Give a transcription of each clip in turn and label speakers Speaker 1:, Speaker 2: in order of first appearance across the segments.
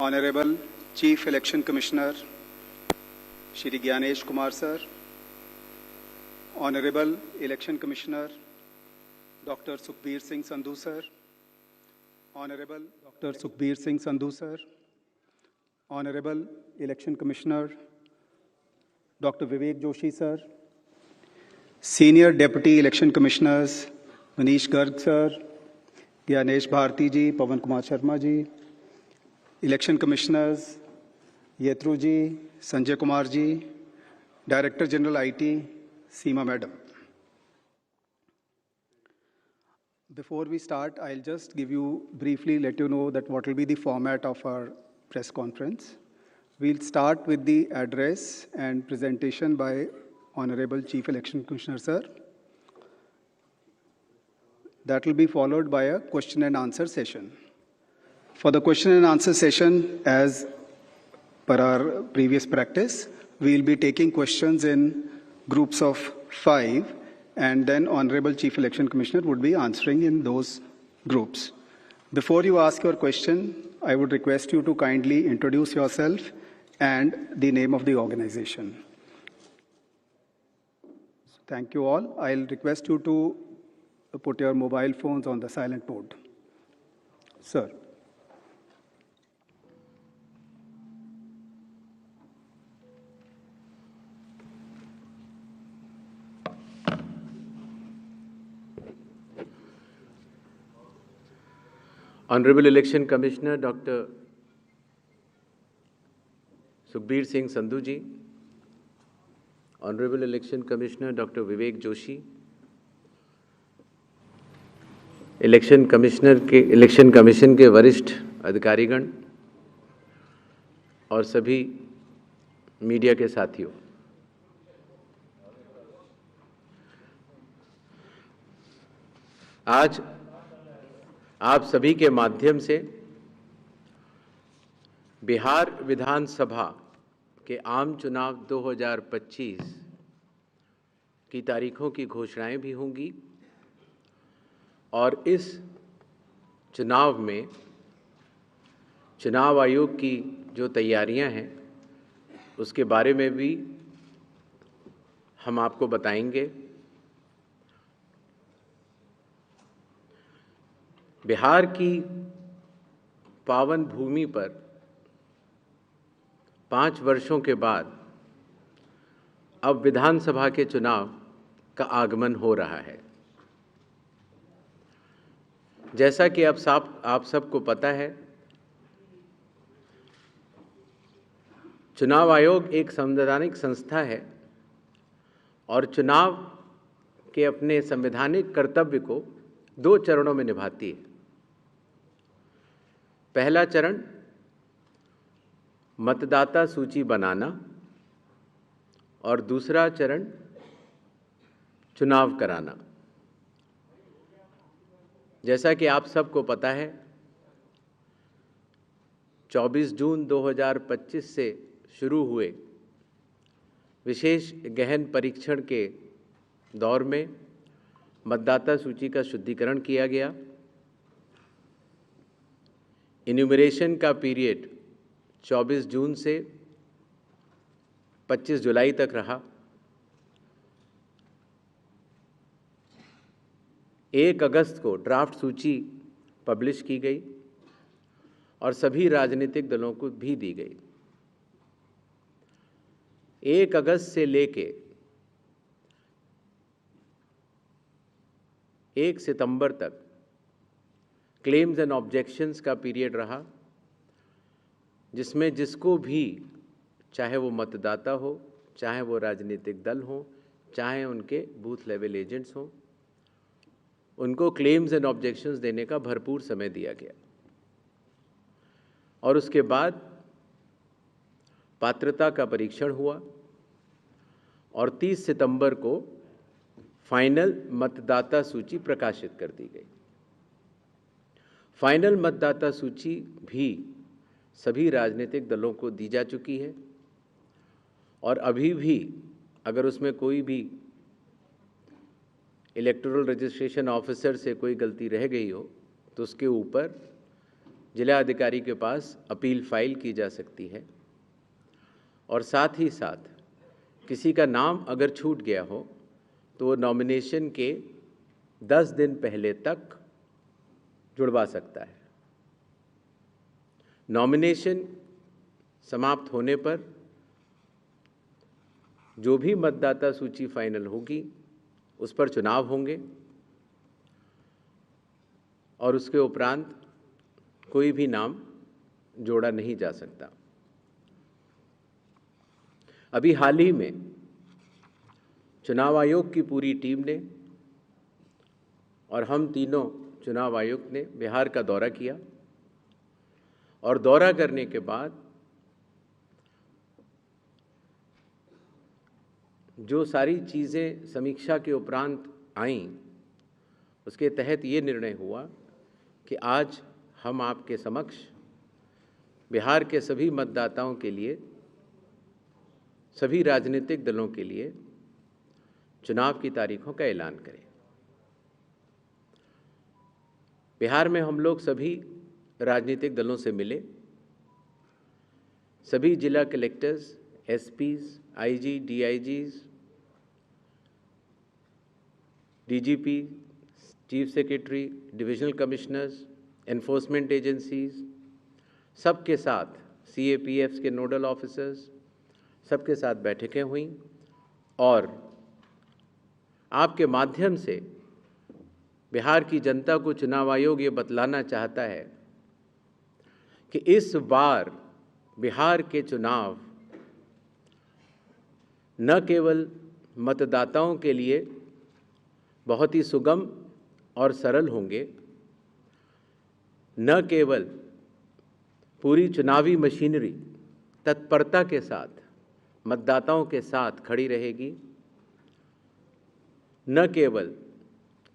Speaker 1: Honorable Chief Election Commissioner Shri Gyanesh Kumar Sir, Honorable Election Commissioner Dr. Sukhbir Singh Sandhu Sir, Honorable Dr. Sukhbir Singh Sandhu Sir, Honorable Election Commissioner Dr. Vivek Joshi Sir, Senior Deputy Election Commissioners Manish Garg Sir, Gyanesh Bharti Ji, Pawan Kumar Sharma Ji, Election Commissioners Yetru Ji, Sanjay Kumar Ji, Director General IT, Seema Madam. Before we start, I'll just briefly let you know that what will be the format of our press conference. We'll start with the address and presentation by Honorable Chief Election Commissioner Sir. That will be followed by a question and answer session. For the question and answer session, as per our previous practice, we'll be taking questions in groups of 5, and then Honorable Chief Election Commissioner would be answering in those groups. Before you ask your question, I would request you to kindly introduce yourself and the name of the organization. Thank you all. I'll request you to put your mobile phones on the silent mode. Sir.
Speaker 2: Honorable Election Commissioner Dr. Sukhbir Singh Sandhu Ji, Honorable Election Commissioner Dr. Vivek Joshi, election commission के वरिष्ठ अधिकारीगण और सभी media के साथियों, आज आप सभी के माध्यम से बिहार विधानसभा के आम चुनाव 2025 की तारीखों की घोषणाएं भी होंगी और इस चुनाव में चुनाव आयोग की जो तैयारियां हैं उसके बारे में भी हम आपको बताएंगे। बिहार की पावन भूमि पर 5 वर्षों के बाद अब विधानसभा के चुनाव का आगमन हो रहा है। जैसा कि आप सबको पता है, चुनाव आयोग एक संवैधानिक संस्था है और चुनाव के अपने संवैधानिक कर्तव्य को 2 चरणों में निभाती है। पहला चरण मतदाता सूची बनाना और दूसरा चरण चुनाव कराना। जैसा कि आप सबको पता है, 24 जून 2025 से शुरू हुए विशेष गहन परीक्षण के दौर में मतदाता सूची का शुद्धिकरण किया गया। इन्यूमरेशन का पीरियड 24 जून से 25 जुलाई तक रहा। 1 अगस्त को ड्राफ्ट सूची पब्लिश की गई और सभी राजनीतिक दलों को भी दी गई। 1 अगस्त से लेके 1 सितंबर तक क्लेम्स एंड ऑब्जेक्शंस का पीरियड रहा, जिसमें जिसको भी, चाहे वो मतदाता हो, चाहे वो राजनीतिक दल हो, चाहे उनके बूथ लेवल एजेंट्स हों, उनको क्लेम्स एंड ऑब्जेक्शंस देने का भरपूर समय दिया गया। और उसके बाद पात्रता का परीक्षण हुआ और 30 सितंबर को फाइनल मतदाता सूची प्रकाशित कर दी गई। फाइनल मतदाता सूची भी सभी राजनीतिक दलों को दी जा चुकी है और अभी भी अगर उसमें कोई भी इलेक्टोरल रजिस्ट्रेशन ऑफिसर से कोई गलती रह गई हो तो उसके ऊपर जिला अधिकारी के पास अपील फाइल की जा सकती है और साथ ही साथ किसी का नाम अगर छूट गया हो तो वो नॉमिनेशन के 10 दिन पहले तक जुड़वा सकता है। नॉमिनेशन समाप्त होने पर जो भी मतदाता सूची फाइनल होगी उस पर चुनाव होंगे और उसके उपरांत कोई भी नाम जोड़ा नहीं जा सकता। अभी हाल ही में चुनाव आयोग की पूरी टीम ने और हम तीनों चुनाव आयुक्त ने बिहार का दौरा किया और दौरा करने के बाद जो सारी चीज़ें समीक्षा के उपरांत आईं, उसके तहत ये निर्णय हुआ कि आज हम आपके समक्ष बिहार के सभी मतदाताओं के लिए, सभी राजनीतिक दलों के लिए चुनाव की तारीखों का ऐलान करें। बिहार में हम लोग सभी राजनीतिक दलों से मिले, सभी जिला collectors, SPs, IG, DIGs, DGP, chief secretary, divisional commissioners, enforcement agencies, सबके साथ सीएपीएफ्स के नोडल ऑफिसर्स, सबके साथ बैठकें हुईं और आपके माध्यम से बिहार की जनता को चुनाव आयोग ये बतलाना चाहता है कि इस बार बिहार के चुनाव न केवल मतदाताओं के लिए बहुत ही सुगम और सरल होंगे, न केवल पूरी चुनावी मशीनरी तत्परता के साथ मतदाताओं के साथ खड़ी रहेगी, न केवल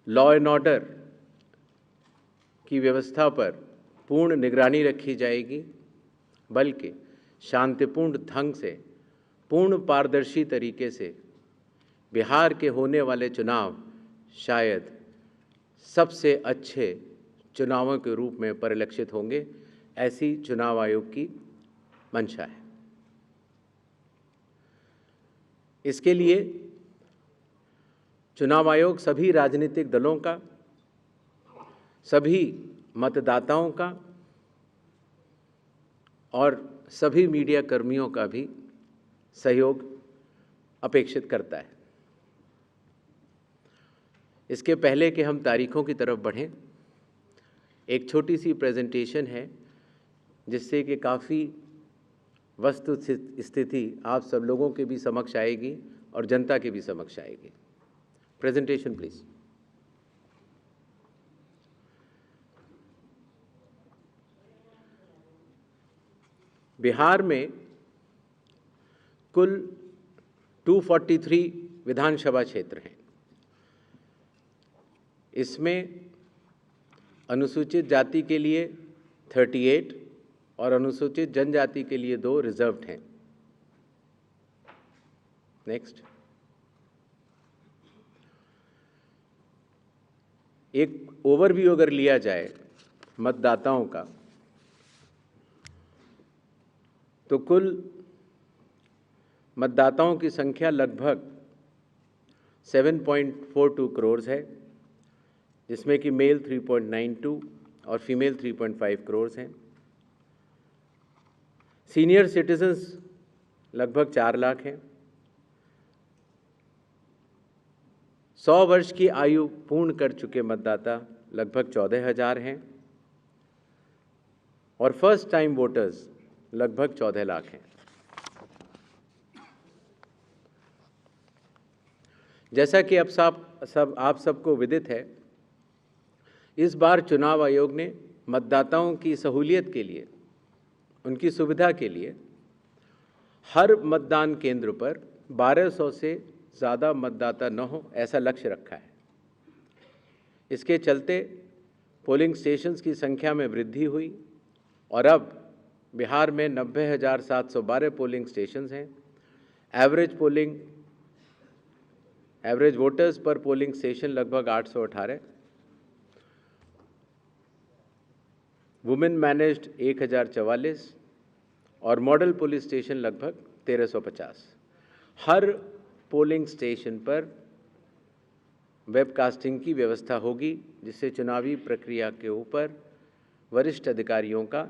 Speaker 2: लॉ एंड ऑर्डर की व्यवस्था पर पूर्ण निगरानी रखी जाएगी, बल्कि शांतिपूर्ण ढंग से, पूर्ण पारदर्शी तरीके से बिहार के होने वाले चुनाव शायद सबसे अच्छे चुनावों के रूप में परिलक्षित होंगे, ऐसी चुनाव आयोग की मंशा है। इसके लिए चुनाव आयोग सभी राजनीतिक दलों का, सभी मतदाताओं का और सभी मीडिया कर्मियों का भी सहयोग अपेक्षित करता है। इसके पहले कि हम तारीखों की तरफ बढ़ें, एक छोटी सी प्रेजेंटेशन है जिससे कि काफ़ी वस्तु स्थिति आप सब लोगों के भी समक्ष आएगी और जनता के भी समक्ष आएगी। Presentation please. बिहार में कुल 243 विधानसभा क्षेत्र हैं। इसमें अनुसूचित जाति के लिए 38 और अनुसूचित जनजाति के लिए 2 रिजर्व्ड हैं। नेक्स्ट। एक ओवरव्यू अगर लिया जाए मतदाताओं का, तो कुल मतदाताओं की संख्या लगभग 7.42 करोड़ है, जिसमें कि मेल 3.92 और फीमेल 3.5 करोड़ हैं। सीनियर सिटीजन्स लगभग 4 लाख हैं। 100 वर्ष की आयु पूर्ण कर चुके मतदाता लगभग 14,000 हैं और फर्स्ट टाइम वोटर्स लगभग 14 लाख हैं। जैसा कि अब आप सबको विदित है, इस बार चुनाव आयोग ने मतदाताओं की सहूलियत के लिए, उनकी सुविधा के लिए हर मतदान केंद्र पर 1200 से ज़्यादा मतदाता न हो, ऐसा लक्ष्य रखा है। इसके चलते पोलिंग स्टेशंस की संख्या में वृद्धि हुई और अब बिहार में 90,712 पोलिंग स्टेशंस हैं। एवरेज वोटर्स पर पोलिंग स्टेशन लगभग 818। वुमेन मैनेज्ड 1044 और मॉडल पुलिस स्टेशन लगभग 1350। हर पोलिंग स्टेशन पर वेबकास्टिंग की व्यवस्था होगी, जिससे चुनावी प्रक्रिया के ऊपर वरिष्ठ अधिकारियों का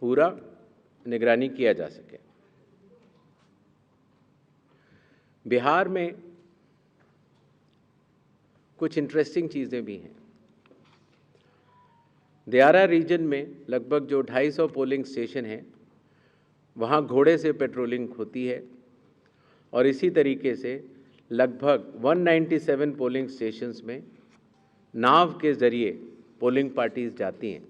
Speaker 2: पूरा निगरानी किया जा सके। बिहार में कुछ इंटरेस्टिंग चीज़ें भी हैं। दियारा रीजन में लगभग जो 250 पोलिंग स्टेशन हैं, वहाँ घोड़े से पेट्रोलिंग होती है और इसी तरीके से लगभग 197 पोलिंग स्टेशंस में नाव के ज़रिए पोलिंग पार्टीज जाती हैं।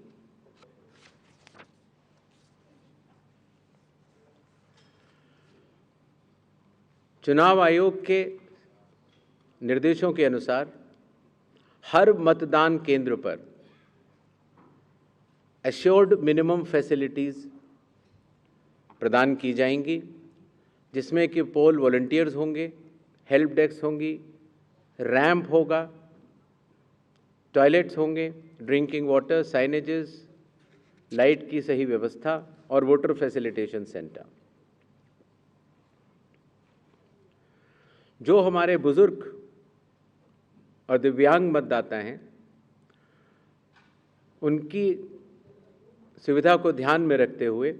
Speaker 2: चुनाव आयोग के निर्देशों के अनुसार हर मतदान केंद्र पर एश्योर्ड मिनिमम फैसिलिटीज़ प्रदान की जाएंगी, जिसमें कि पोल वॉलंटियर्स होंगे, हेल्प डेस्क होंगी, रैंप होगा, टॉयलेट्स होंगे, ड्रिंकिंग वाटर, साइनेजेस, लाइट की सही व्यवस्था और वोटर फैसिलिटेशन सेंटर। जो हमारे बुजुर्ग और दिव्यांग मतदाता हैं, उनकी सुविधा को ध्यान में रखते हुए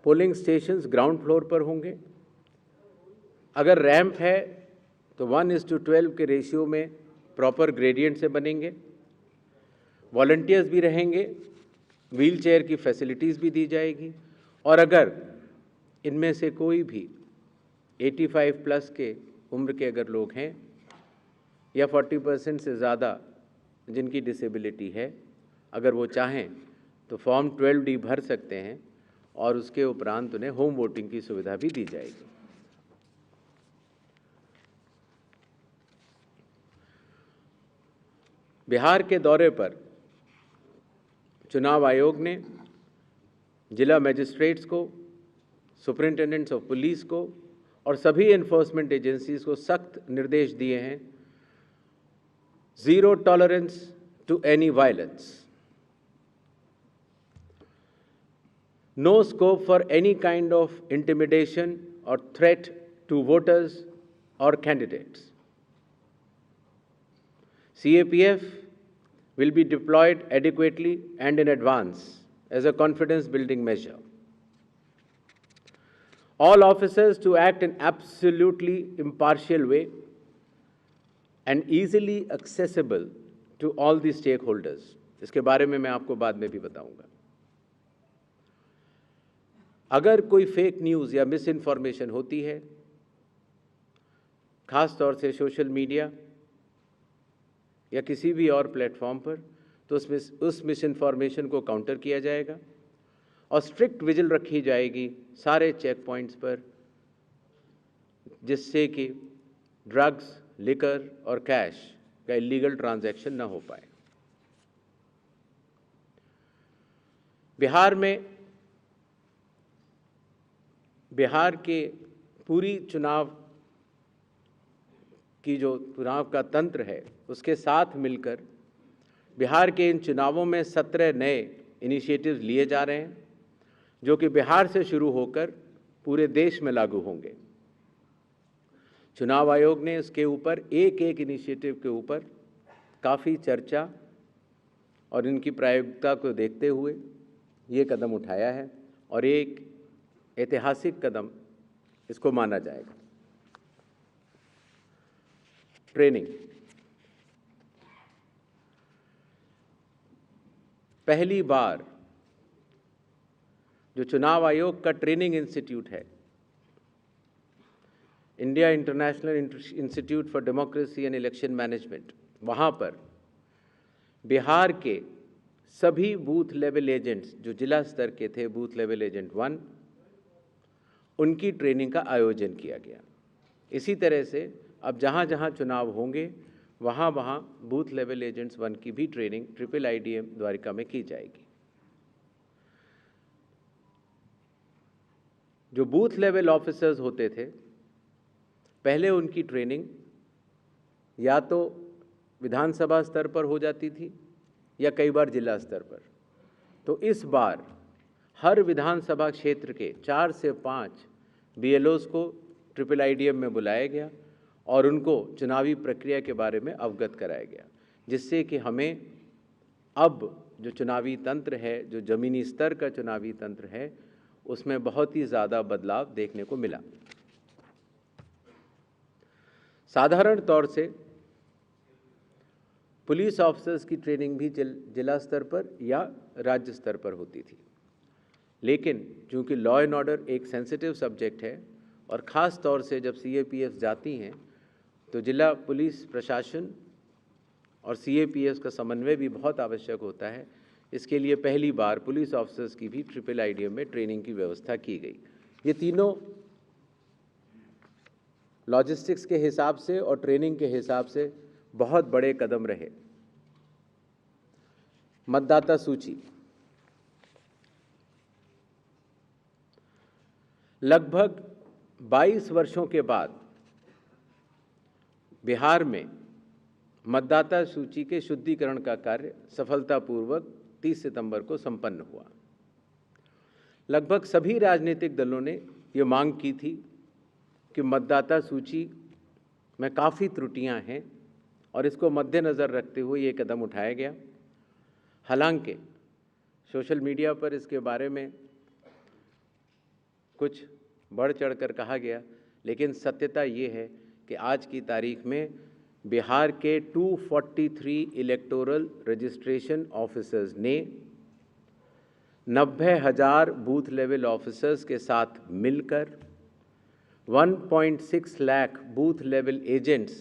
Speaker 2: पोलिंग स्टेशंस ग्राउंड फ्लोर पर होंगे। अगर रैंप है तो 1:12 के रेशियो में प्रॉपर ग्रेडियंट से बनेंगे। वॉलंटियर्स भी रहेंगे, व्हील चेयर की फैसिलिटीज़ भी दी जाएगी और अगर इनमें से कोई भी 85 प्लस के उम्र के अगर लोग हैं या 40% से ज़्यादा जिनकी डिसेबिलिटी है, अगर वो चाहें तो फॉर्म 12D भर सकते हैं और उसके उपरांत उन्हें होम वोटिंग की सुविधा भी दी जाएगी। बिहार के दौरे पर चुनाव आयोग ने जिला मजिस्ट्रेट्स को, सुपरिंटेंडेंट्स ऑफ पुलिस को और सभी एनफोर्समेंट एजेंसीज को सख्त निर्देश दिए हैं, zero tolerance to any violence, no scope for any kind of intimidation or threat to voters or candidates. CAPF will be deployed adequately and in advance as a confidence building measure. All officers to act in absolutely impartial way and easily accessible to all the stakeholders. इसके बारे में मैं आपको बाद में भी बताऊंगा। अगर कोई फेक न्यूज़ या मिस इन्फॉर्मेशन होती है, ख़ास तौर से सोशल मीडिया या किसी भी और प्लेटफॉर्म पर, तो उस मिस इन्फॉर्मेशन को काउंटर किया जाएगा और स्ट्रिक्ट विजिल रखी जाएगी सारे चेक पॉइंट्स पर, जिससे कि ड्रग्स, लिकर और कैश का इलीगल ट्रांजैक्शन ना हो पाए। बिहार के पूरी चुनाव का तंत्र है, उसके साथ मिलकर बिहार के इन चुनावों में 17 नए इनिशिएटिव्स लिए जा रहे हैं, जो कि बिहार से शुरू होकर पूरे देश में लागू होंगे। चुनाव आयोग ने इसके ऊपर एक एक इनिशिएटिव के ऊपर काफ़ी चर्चा और इनकी प्रायोगिकता को देखते हुए ये कदम उठाया है और एक ऐतिहासिक कदम इसको माना जाएगा। ट्रेनिंग, पहली बार जो चुनाव आयोग का ट्रेनिंग इंस्टीट्यूट है, India international institute for democracy and election management, वहाँ पर बिहार के सभी बूथ लेवल एजेंट्स जो जिला स्तर के थे, बूथ लेवल एजेंट 1, उनकी ट्रेनिंग का आयोजन किया गया। इसी तरह से अब जहाँ जहाँ चुनाव होंगे वहाँ वहाँ बूथ लेवल एजेंट्स 1 की भी ट्रेनिंग IIIDM द्वारिका में की जाएगी। जो बूथ लेवल ऑफिसर्स होते थे, पहले उनकी ट्रेनिंग या तो विधानसभा स्तर पर हो जाती थी या कई बार जिला स्तर पर। तो इस बार हर विधानसभा क्षेत्र के 4 से 5 BLOs को IIIDM में बुलाया गया और उनको चुनावी प्रक्रिया के बारे में अवगत कराया गया, जिससे कि हमें अब जो चुनावी तंत्र है, जो ज़मीनी स्तर का चुनावी तंत्र है, उसमें बहुत ही ज़्यादा बदलाव देखने को मिला। साधारण तौर से पुलिस ऑफिसर्स की ट्रेनिंग भी जिला स्तर पर या राज्य स्तर पर होती थी, लेकिन चूंकि लॉ एंड ऑर्डर एक सेंसिटिव सब्जेक्ट है और ख़ास तौर से जब CAPF जाती हैं तो जिला पुलिस प्रशासन और CAPF का समन्वय भी बहुत आवश्यक होता है। इसके लिए पहली बार पुलिस ऑफिसर्स की भी IIIDM में ट्रेनिंग की व्यवस्था की गई। ये तीनों लॉजिस्टिक्स के हिसाब से और ट्रेनिंग के हिसाब से बहुत बड़े कदम रहे। मतदाता सूची लगभग 22 वर्षों के बाद बिहार में मतदाता सूची के शुद्धिकरण का कार्य सफलतापूर्वक 30 सितंबर को संपन्न हुआ। लगभग सभी राजनीतिक दलों ने ये मांग की थी कि मतदाता सूची में काफ़ी त्रुटियां हैं और इसको मद्देनज़र रखते हुए ये कदम उठाया गया। हालांकि सोशल मीडिया पर इसके बारे में कुछ बढ़ चढ़कर कहा गया, लेकिन सत्यता ये है कि आज की तारीख में बिहार के 243 इलेक्टोरल रजिस्ट्रेशन ऑफिसर्स ने 90,000 बूथ लेवल ऑफिसर्स के साथ मिलकर 1.6 लाख बूथ लेवल एजेंट्स,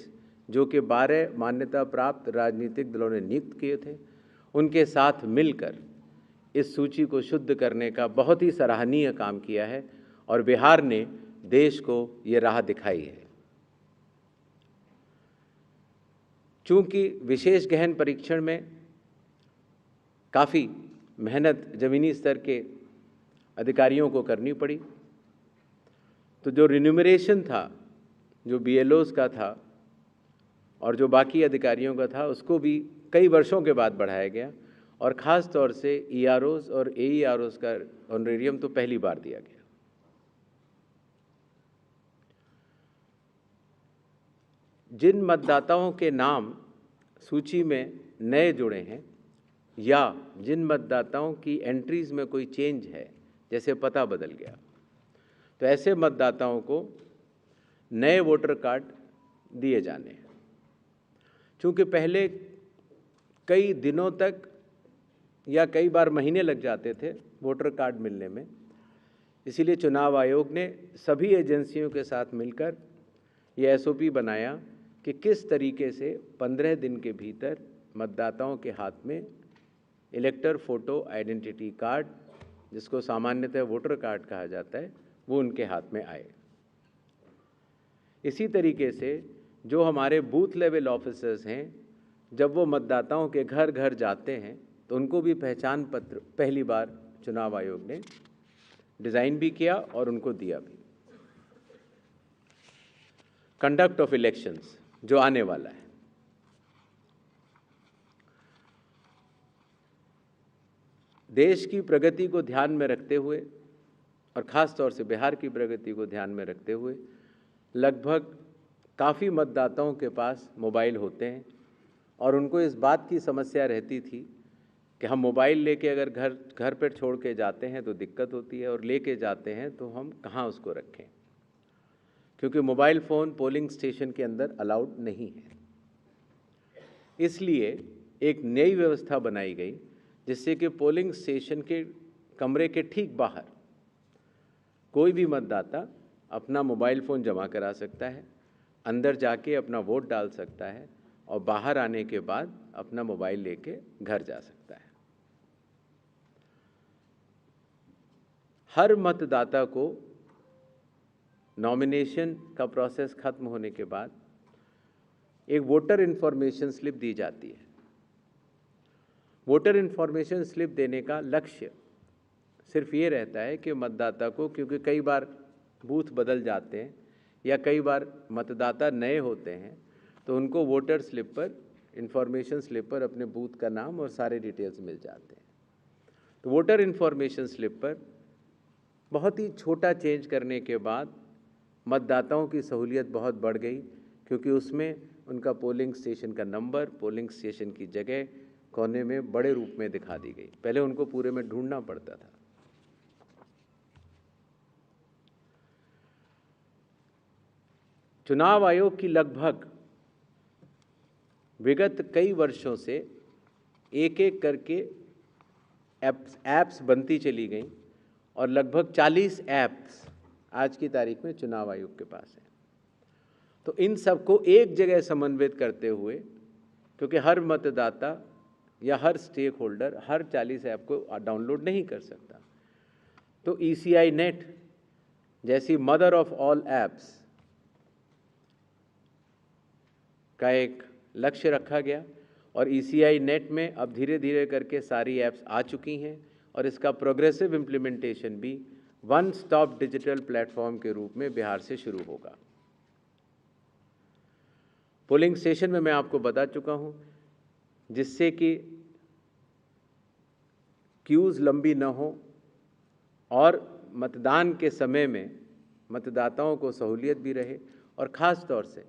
Speaker 2: जो कि 12 मान्यता प्राप्त राजनीतिक दलों ने नियुक्त किए थे, उनके साथ मिलकर इस सूची को शुद्ध करने का बहुत ही सराहनीय काम किया है और बिहार ने देश को ये राह दिखाई है। चूंकि विशेष गहन परीक्षण में काफ़ी मेहनत ज़मीनी स्तर के अधिकारियों को करनी पड़ी, तो जो रिन्यूमरेशन था, जो BLOs का था और जो बाकी अधिकारियों का था, उसको भी कई वर्षों के बाद बढ़ाया गया और ख़ास तौर से EROs और AEROs का ऑनरेरियम तो पहली बार दिया गया। जिन मतदाताओं के नाम सूची में नए जुड़े हैं या जिन मतदाताओं की एंट्रीज़ में कोई चेंज है, जैसे पता बदल गया, तो ऐसे मतदाताओं को नए वोटर कार्ड दिए जाने हैं। चूँकि पहले कई दिनों तक या कई बार महीने लग जाते थे वोटर कार्ड मिलने में, इसीलिए चुनाव आयोग ने सभी एजेंसियों के साथ मिलकर ये SOP बनाया कि किस तरीके से 15 दिन के भीतर मतदाताओं के हाथ में इलेक्टर फोटो आइडेंटिटी कार्ड, जिसको सामान्यतः वोटर कार्ड कहा जाता है, वो उनके हाथ में आए। इसी तरीके से जो हमारे बूथ लेवल ऑफिसर्स हैं, जब वो मतदाताओं के घर घर जाते हैं तो उनको भी पहचान पत्र पहली बार चुनाव आयोग ने डिज़ाइन भी किया और उनको दिया भी। कंडक्ट ऑफ इलेक्शंस जो आने वाला है, देश की प्रगति को ध्यान में रखते हुए और ख़ास तौर से बिहार की प्रगति को ध्यान में रखते हुए लगभग काफ़ी मतदाताओं के पास मोबाइल होते हैं और उनको इस बात की समस्या रहती थी कि हम मोबाइल लेके अगर घर पर छोड़ के जाते हैं तो दिक्कत होती है और लेके जाते हैं तो हम कहाँ उसको रखें, क्योंकि मोबाइल फ़ोन पोलिंग स्टेशन के अंदर अलाउड नहीं है। इसलिए एक नई व्यवस्था बनाई गई जिससे कि पोलिंग स्टेशन के कमरे के ठीक बाहर कोई भी मतदाता अपना मोबाइल फ़ोन जमा करा सकता है, अंदर जाके अपना वोट डाल सकता है और बाहर आने के बाद अपना मोबाइल लेके घर जा सकता है। हर मतदाता को नॉमिनेशन का प्रोसेस खत्म होने के बाद एक वोटर इन्फॉर्मेशन स्लिप दी जाती है। वोटर इन्फॉर्मेशन स्लिप देने का लक्ष्य सिर्फ ये रहता है कि मतदाता को, क्योंकि कई बार बूथ बदल जाते हैं या कई बार मतदाता नए होते हैं, तो उनको वोटर स्लिप पर इन्फॉर्मेशन स्लिप पर अपने बूथ का नाम और सारे डिटेल्स मिल जाते हैं। तो वोटर इन्फॉर्मेशन स्लिप पर बहुत ही छोटा चेंज करने के बाद मतदाताओं की सहूलियत बहुत बढ़ गई, क्योंकि उसमें उनका पोलिंग स्टेशन का नंबर, पोलिंग स्टेशन की जगह कोने में बड़े रूप में दिखा दी गई। पहले उनको पूरे में ढूंढना पड़ता था। चुनाव आयोग की लगभग विगत कई वर्षों से एक एक करके ऐप्स बनती चली गई और लगभग 40 ऐप्स आज की तारीख में चुनाव आयोग के पास हैं। तो इन सबको एक जगह समन्वित करते हुए, क्योंकि हर मतदाता या हर स्टेक होल्डर हर 40 ऐप को डाउनलोड नहीं कर सकता, तो ECI नेट जैसी मदर ऑफ ऑल ऐप्स का एक लक्ष्य रखा गया और ECI नेट में अब धीरे धीरे करके सारी ऐप्स आ चुकी हैं और इसका प्रोग्रेसिव इम्प्लीमेंटेशन भी वन स्टॉप डिजिटल प्लेटफॉर्म के रूप में बिहार से शुरू होगा। पोलिंग स्टेशन में मैं आपको बता चुका हूं, जिससे कि क्यूज़ लंबी न हो और मतदान के समय में मतदाताओं को सहूलियत भी रहे और ख़ास तौर से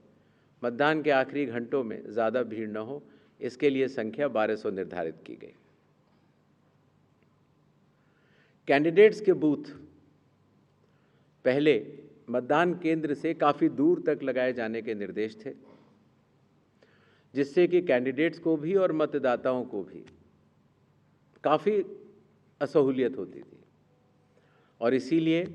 Speaker 2: मतदान के आखिरी घंटों में ज़्यादा भीड़ न हो, इसके लिए संख्या 1200 निर्धारित की गई। कैंडिडेट्स के बूथ पहले मतदान केंद्र से काफ़ी दूर तक लगाए जाने के निर्देश थे, जिससे कि कैंडिडेट्स को भी और मतदाताओं को भी काफ़ी असहूलियत होती थी। और इसीलिए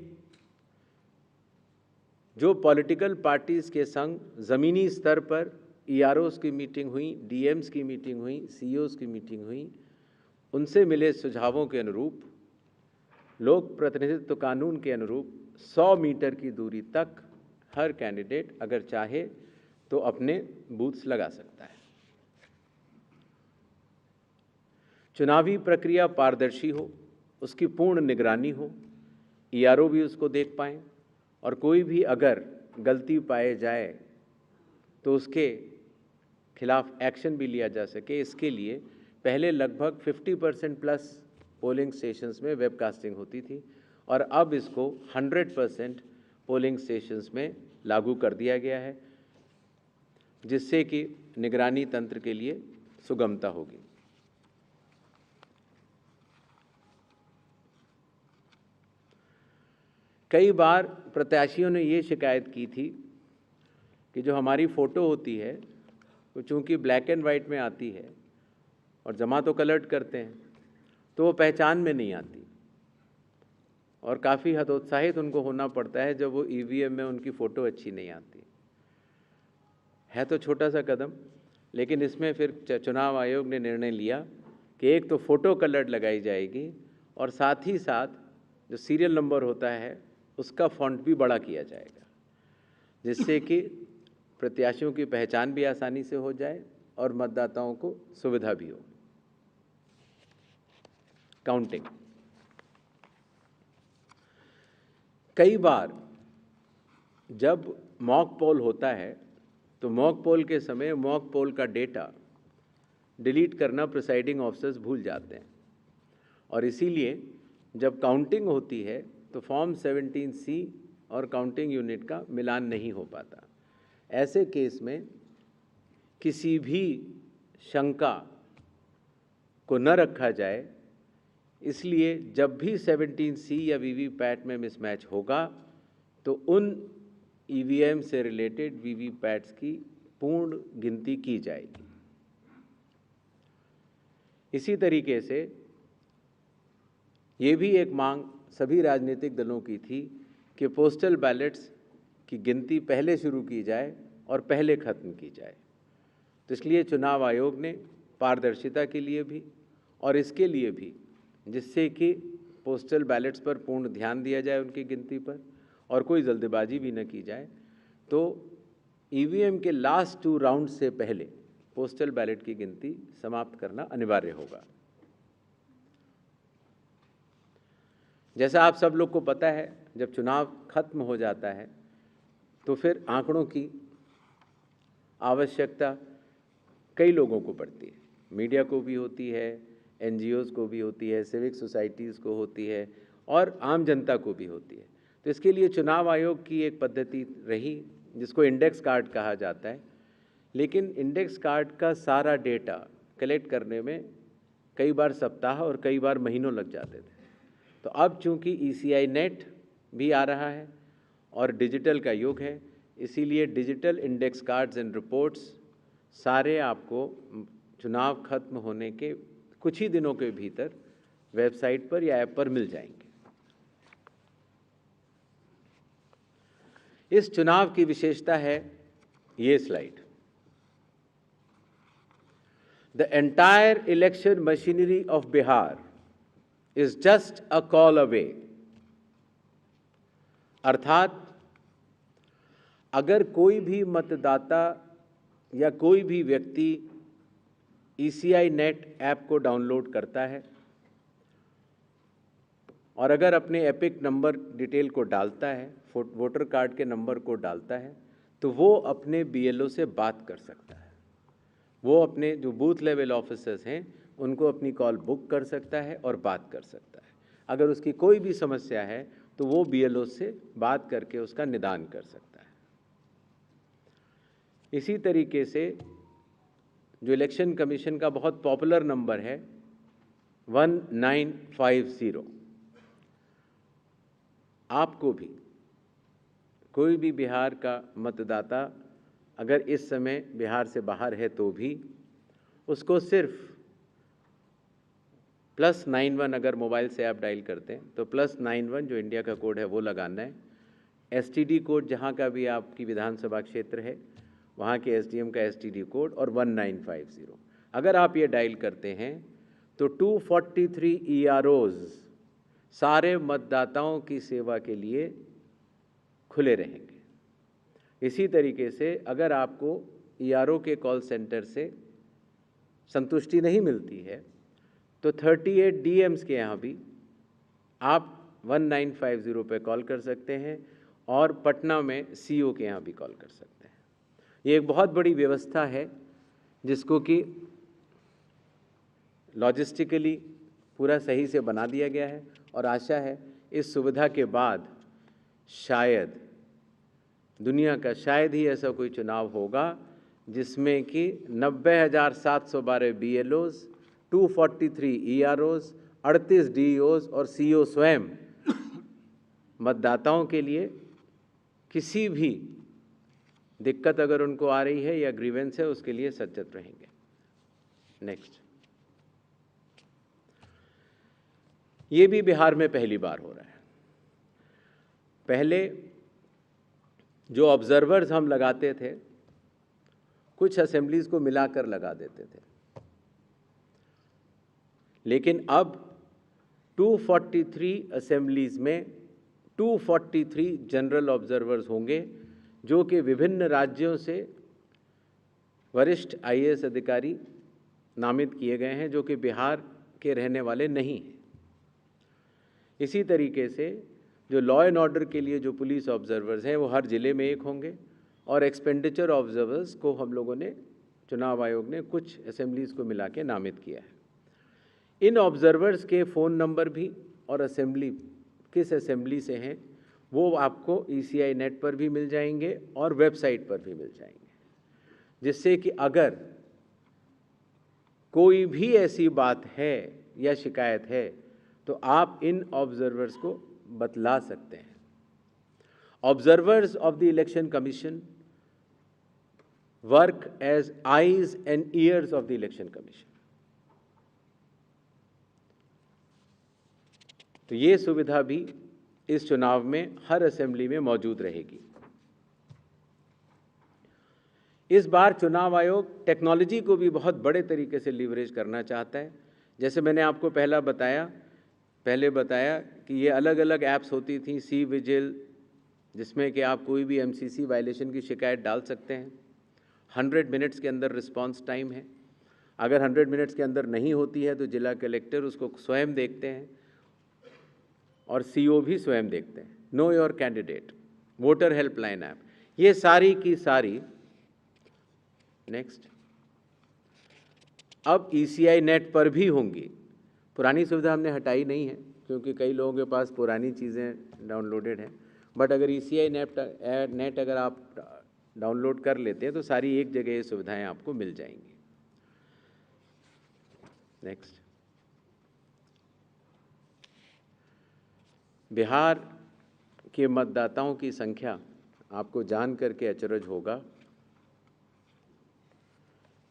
Speaker 2: जो पॉलिटिकल पार्टीज़ के संग ज़मीनी स्तर पर EROs की मीटिंग हुई, DMs की मीटिंग हुई, CEOs की मीटिंग हुई, उनसे मिले सुझावों के अनुरूप लोक प्रतिनिधित्व कानून के अनुरूप 100 मीटर की दूरी तक हर कैंडिडेट अगर चाहे तो अपने बूथ्स लगा सकता है। चुनावी प्रक्रिया पारदर्शी हो, उसकी पूर्ण निगरानी हो, ERO भी उसको देख पाएँ और कोई भी अगर गलती पाए जाए तो उसके खिलाफ एक्शन भी लिया जा सके। इसके लिए पहले लगभग 50% प्लस पोलिंग स्टेशंस में वेबकास्टिंग होती थी और अब इसको 100% पोलिंग स्टेशंस में लागू कर दिया गया है, जिससे कि निगरानी तंत्र के लिए सुगमता होगी। कई बार प्रत्याशियों ने ये शिकायत की थी कि जो हमारी फ़ोटो होती है वो चूँकि ब्लैक एंड वाइट में आती है और जमा तो कलर करते हैं तो वो पहचान में नहीं आती और काफ़ी हतोत्साहित उनको होना पड़ता है जब वो EVM में उनकी फ़ोटो अच्छी नहीं आती है। तो छोटा सा कदम, लेकिन इसमें फिर चुनाव आयोग ने निर्णय लिया कि एक तो फ़ोटो कलर लगाई जाएगी और साथ ही साथ जो सीरियल नंबर होता है उसका फ़ॉन्ट भी बड़ा किया जाएगा, जिससे कि प्रत्याशियों की पहचान भी आसानी से हो जाए और मतदाताओं को सुविधा भी हो। काउंटिंग, कई बार जब मॉक पोल होता है तो मॉक पोल के समय मॉक पोल का डेटा डिलीट करना प्रिसाइडिंग ऑफिसर्स भूल जाते हैं और इसीलिए जब काउंटिंग होती है तो फॉर्म 17C और काउंटिंग यूनिट का मिलान नहीं हो पाता। ऐसे केस में किसी भी शंका को न रखा जाए, इसलिए जब भी 17C या वीवीपैट में मिसमैच होगा तो उन EVM से रिलेटेड वीवीपैट्स की पूर्ण गिनती की जाएगी। इसी तरीके से ये भी एक मांग सभी राजनीतिक दलों की थी कि पोस्टल बैलेट्स की गिनती पहले शुरू की जाए और पहले ख़त्म की जाए। तो इसलिए चुनाव आयोग ने पारदर्शिता के लिए भी और इसके लिए भी, जिससे कि पोस्टल बैलेट्स पर पूर्ण ध्यान दिया जाए उनकी गिनती पर और कोई जल्दबाजी भी न की जाए, तो EVM के लास्ट 2 राउंड से पहले पोस्टल बैलेट की गिनती समाप्त करना अनिवार्य होगा। जैसा आप सब लोग को पता है, जब चुनाव खत्म हो जाता है तो फिर आंकड़ों की आवश्यकता कई लोगों को पड़ती है, मीडिया को भी होती है, NGOs को भी होती है, सिविक सोसाइटीज़ को होती है और आम जनता को भी होती है। तो इसके लिए चुनाव आयोग की एक पद्धति रही जिसको इंडेक्स कार्ड कहा जाता है, लेकिन इंडेक्स कार्ड का सारा डेटा कलेक्ट करने में कई बार सप्ताह और कई बार महीनों लग जाते थे। तो अब चूंकि ECI नेट भी आ रहा है और डिजिटल का युग है, इसीलिए digital index cards and reports सारे आपको चुनाव खत्म होने के कुछ ही दिनों के भीतर वेबसाइट पर या ऐप पर मिल जाएंगे। इस चुनाव की विशेषता है ये slide. The entire election machinery of Bihar is just a call away. अर्थात अगर कोई भी मतदाता या कोई भी व्यक्ति ECI नेट ऐप को डाउनलोड करता है और अगर अपने एपिक नंबर डिटेल को डालता है, वोटर कार्ड के नंबर को डालता है, तो वो अपने BLO से बात कर सकता है। वो अपने जो बूथ लेवल ऑफिसर्स हैं उनको अपनी कॉल बुक कर सकता है और बात कर सकता है। अगर उसकी कोई भी समस्या है तो वो BLO से बात करके उसका निदान कर सकता है। इसी तरीके से जो इलेक्शन कमीशन का बहुत पॉपुलर नंबर है 1950, आपको भी कोई भी बिहार का मतदाता अगर इस समय बिहार से बाहर है तो भी उसको सिर्फ +91 अगर मोबाइल से आप डायल करते हैं तो +91 जो इंडिया का कोड है वो लगाना है। STD कोड जहाँ का भी आपकी विधानसभा क्षेत्र है वहाँ के SDM का STD कोड और 1950 अगर आप ये डायल करते हैं तो 243 EROs सारे मतदाताओं की सेवा के लिए खुले रहेंगे। इसी तरीके से अगर आपको ERO के कॉल सेंटर से संतुष्टि नहीं मिलती है तो 38 DMs के यहाँ भी आप 1950 पे कॉल कर सकते हैं और पटना में CO के यहाँ भी कॉल कर सकते हैं। ये एक बहुत बड़ी व्यवस्था है जिसको कि लॉजिस्टिकली पूरा सही से बना दिया गया है और आशा है इस सुविधा के बाद शायद दुनिया का शायद ही ऐसा कोई चुनाव होगा जिसमें कि 90,712 BLOs, 243 EROs, 38 DEOs और CO स्वयं मतदाताओं के लिए किसी भी दिक्कत अगर उनको आ रही है या ग्रीवेंस है उसके लिए सचेत रहेंगे। नेक्स्ट, ये भी बिहार में पहली बार हो रहा है। पहले जो ऑब्जर्वर्स हम लगाते थे कुछ असेंबलीज को मिलाकर लगा देते थे, लेकिन अब 243 असेंबलीज में 243 जनरल ऑब्जर्वर्स होंगे जो कि विभिन्न राज्यों से वरिष्ठ IAS अधिकारी नामित किए गए हैं जो कि बिहार के रहने वाले नहीं हैं। इसी तरीके से जो लॉ एंड ऑर्डर के लिए जो पुलिस ऑब्जर्वर्स हैं वो हर ज़िले में एक होंगे और एक्सपेंडिचर ऑब्जर्वर्स को हम लोगों ने चुनाव आयोग ने कुछ असेंबलीज़ को मिला के नामित किया है। इन ऑब्जर्वर्स के फ़ोन नंबर भी और असेंबली किस असेंबली से हैं वो आपको ECI नेट पर भी मिल जाएंगे और वेबसाइट पर भी मिल जाएंगे, जिससे कि अगर कोई भी ऐसी बात है या शिकायत है तो आप इन ऑब्जर्वर्स को बतला सकते हैं। Observers of the election commission work as eyes and ears of the election commission. तो ये सुविधा भी इस चुनाव में हर असेंबली में मौजूद रहेगी। इस बार चुनाव आयोग टेक्नोलॉजी को भी बहुत बड़े तरीके से लीवरेज करना चाहता है। जैसे मैंने आपको पहले बताया कि ये अलग अलग ऐप्स होती थी, सी विजिल, जिसमें कि आप कोई भी MCC वायलेशन की शिकायत डाल सकते हैं। 100 मिनट्स के अंदर रिस्पांस टाइम है। अगर 100 मिनट्स के अंदर नहीं होती है तो जिला कलेक्टर उसको स्वयं देखते हैं और CO भी स्वयं देखते हैं। Know your candidate, voter helpline app, ये सारी की सारी नेक्स्ट अब ECI नेट पर भी होंगी। पुरानी सुविधा हमने हटाई नहीं है क्योंकि कई लोगों के पास पुरानी चीज़ें डाउनलोडेड हैं, बट अगर ECI नेट अगर आप डाउनलोड कर लेते हैं तो सारी एक जगह ये सुविधाएं आपको मिल जाएंगी। नेक्स्ट, बिहार के मतदाताओं की संख्या आपको जान करके अचरज होगा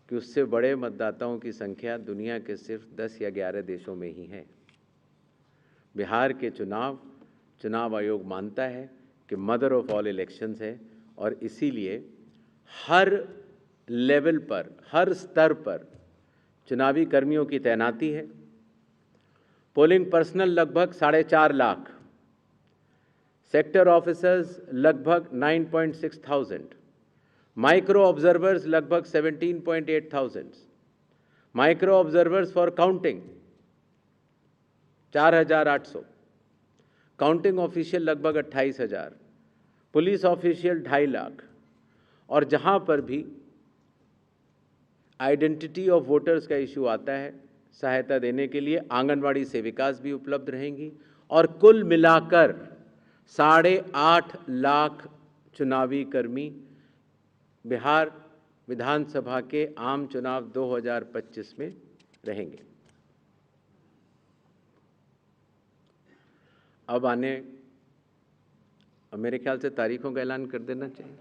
Speaker 2: कि उससे बड़े मतदाताओं की संख्या दुनिया के सिर्फ 10 या 11 देशों में ही है। बिहार के चुनाव आयोग मानता है कि मदर ऑफ ऑल इलेक्शंस है और इसीलिए हर लेवल पर, हर स्तर पर चुनावी कर्मियों की तैनाती है। पोलिंग पर्सनल लगभग 4.5 लाख, सेक्टर ऑफिसर्स लगभग 9.6,000, माइक्रो ऑब्जर्वर्स लगभग 17.8,000, micro observers for counting 4,800, counting official लगभग 28,000, पुलिस ऑफिशियल 2.5 लाख। और जहां पर भी आइडेंटिटी ऑफ वोटर्स का इशू आता है, सहायता देने के लिए आंगनवाड़ी सेविकास भी उपलब्ध रहेंगी और कुल मिलाकर 8.5 लाख चुनावी कर्मी बिहार विधानसभा के आम चुनाव 2025 में रहेंगे। अब मेरे ख्याल से तारीखों का ऐलान कर देना चाहिए।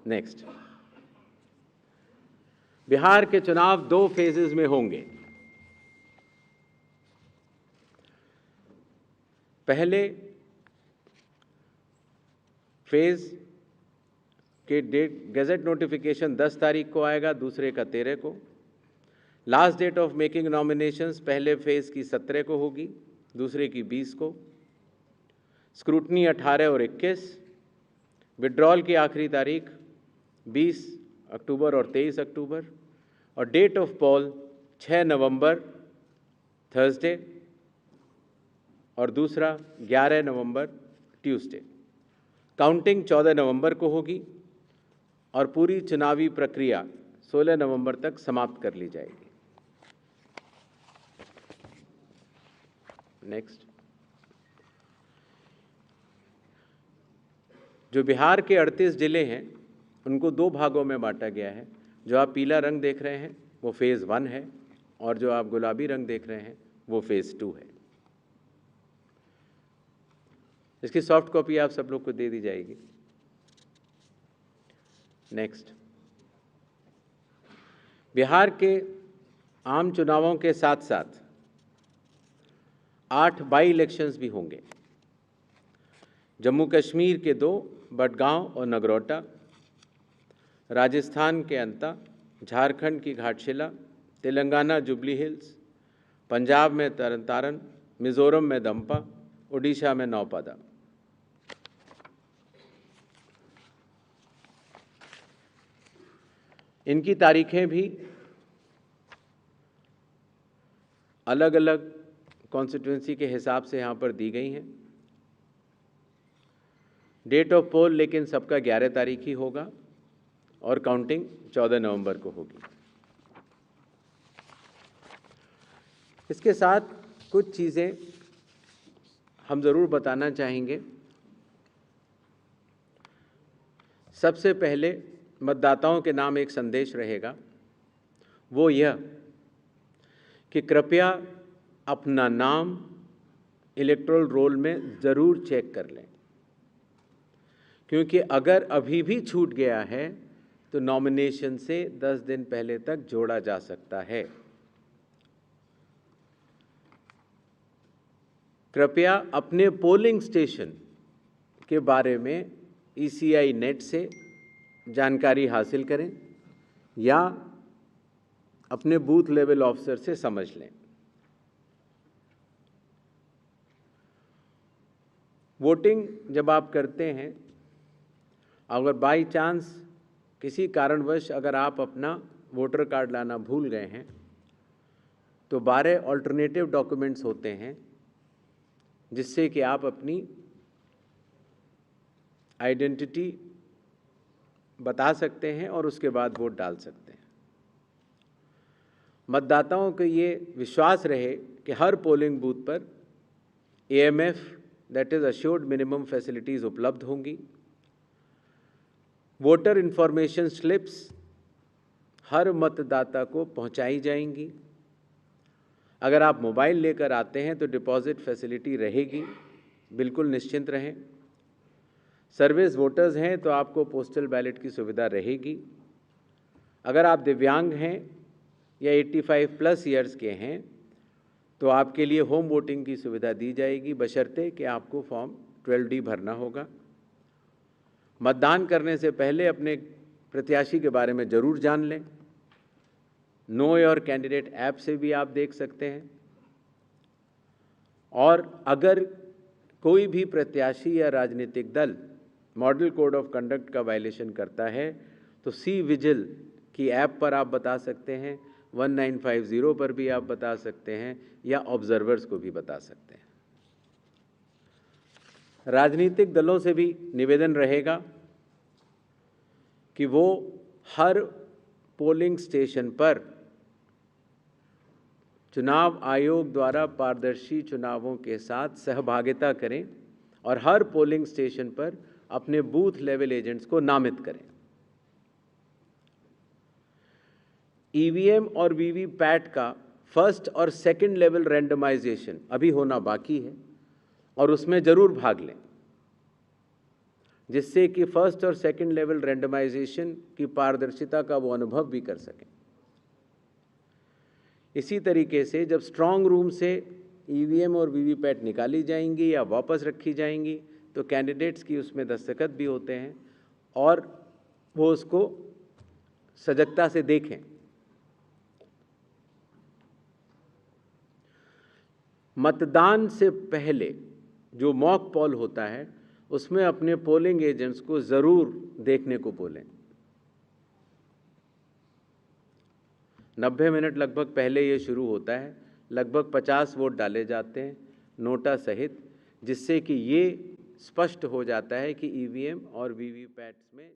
Speaker 2: नेक्स्ट, बिहार के चुनाव 2 फेजेस में होंगे। पहले फेज के गैजेट नोटिफिकेशन 10 तारीख को आएगा, दूसरे का 13 को। Last date of making nominations पहले फेज की 17 को होगी, दूसरे की 20 को। स्क्रूटनी 18 और 21। विड्रॉल की आखिरी तारीख 20 अक्टूबर और 23 अक्टूबर। और date of poll 6 November Thursday और दूसरा 11 नवंबर ट्यूसडे। काउंटिंग 14 नवंबर को होगी और पूरी चुनावी प्रक्रिया 16 नवंबर तक समाप्त कर ली जाएगी। नेक्स्ट, जो बिहार के 38 जिले हैं उनको 2 भागों में बांटा गया है। जो आप पीला रंग देख रहे हैं वो फेज़ 1 है और जो आप गुलाबी रंग देख रहे हैं वो फेज़ 2 है। इसकी सॉफ्ट कॉपी आप सब लोग को दे दी जाएगी। नेक्स्ट, बिहार के आम चुनावों के साथ साथ 8 बाई इलेक्शंस भी होंगे। जम्मू कश्मीर के 2, बडगांव और नगरोटा, राजस्थान के अंता, झारखंड की घाटशिला, तेलंगाना जुबली हिल्स, पंजाब में तरन तारन, मिजोरम में दंपा, उड़ीसा में नौपादा। इनकी तारीखें भी अलग अलग कॉन्स्टिट्यूंसी के हिसाब से यहाँ पर दी गई हैं। डेट ऑफ पोल लेकिन सबका 11 तारीख ही होगा और काउंटिंग 14 नवंबर को होगी। इसके साथ कुछ चीज़ें हम ज़रूर बताना चाहेंगे। सबसे पहले मतदाताओं के नाम एक संदेश रहेगा, वो यह कि कृपया अपना नाम इलेक्टोरल रोल में ज़रूर चेक कर लें, क्योंकि अगर अभी भी छूट गया है तो नॉमिनेशन से 10 दिन पहले तक जोड़ा जा सकता है। कृपया अपने पोलिंग स्टेशन के बारे में ECI नेट से जानकारी हासिल करें या अपने बूथ लेवल ऑफिसर से समझ लें। वोटिंग जब आप करते हैं, अगर बाई चांस किसी कारणवश अगर आप अपना वोटर कार्ड लाना भूल गए हैं तो 12 ऑल्टरनेटिव डॉक्यूमेंट्स होते हैं जिससे कि आप अपनी आइडेंटिटी बता सकते हैं और उसके बाद वोट डाल सकते हैं। मतदाताओं को ये विश्वास रहे कि हर पोलिंग बूथ पर AMF that is assured minimum facilities उपलब्ध होंगी। वोटर इन्फॉर्मेशन स्लिप्स हर मतदाता को पहुंचाई जाएंगी। अगर आप मोबाइल लेकर आते हैं तो डिपॉजिट फैसिलिटी रहेगी, बिल्कुल निश्चिंत रहें। सर्विस वोटर्स हैं तो आपको पोस्टल बैलेट की सुविधा रहेगी। अगर आप दिव्यांग हैं या 85+ ईयर्स के हैं तो आपके लिए होम वोटिंग की सुविधा दी जाएगी, बशर्ते कि आपको फॉर्म 12D भरना होगा। मतदान करने से पहले अपने प्रत्याशी के बारे में ज़रूर जान लें। नो योर कैंडिडेट ऐप से भी आप देख सकते हैं। और अगर कोई भी प्रत्याशी या राजनीतिक दल मॉडल कोड ऑफ कंडक्ट का वायलेशन करता है तो सी विजिल की ऐप पर आप बता सकते हैं, 1950 पर भी आप बता सकते हैं या ऑब्जर्वर्स को भी बता सकते हैं। राजनीतिक दलों से भी निवेदन रहेगा कि वो हर पोलिंग स्टेशन पर चुनाव आयोग द्वारा पारदर्शी चुनावों के साथ सहभागिता करें और हर पोलिंग स्टेशन पर अपने बूथ लेवल एजेंट्स को नामित करें। ईवीएम और वीवीपैट का फर्स्ट और सेकंड लेवल रैंडमाइजेशन अभी होना बाकी है और उसमें ज़रूर भाग लें, जिससे कि फर्स्ट और सेकंड लेवल रैंडमाइजेशन की पारदर्शिता का वो अनुभव भी कर सकें। इसी तरीके से जब स्ट्रांग रूम से ईवीएम और वीवीपैट निकाली जाएंगी या वापस रखी जाएंगी तो कैंडिडेट्स की उसमें दस्तखत भी होते हैं और वो उसको सजगता से देखें। मतदान से पहले जो मॉक पोल होता है उसमें अपने पोलिंग एजेंट्स को ज़रूर देखने को बोलें। 90 मिनट लगभग पहले ये शुरू होता है। लगभग 50 वोट डाले जाते हैं नोटा सहित, जिससे कि ये स्पष्ट हो जाता है कि ईवीएम और वीवीपैट्स में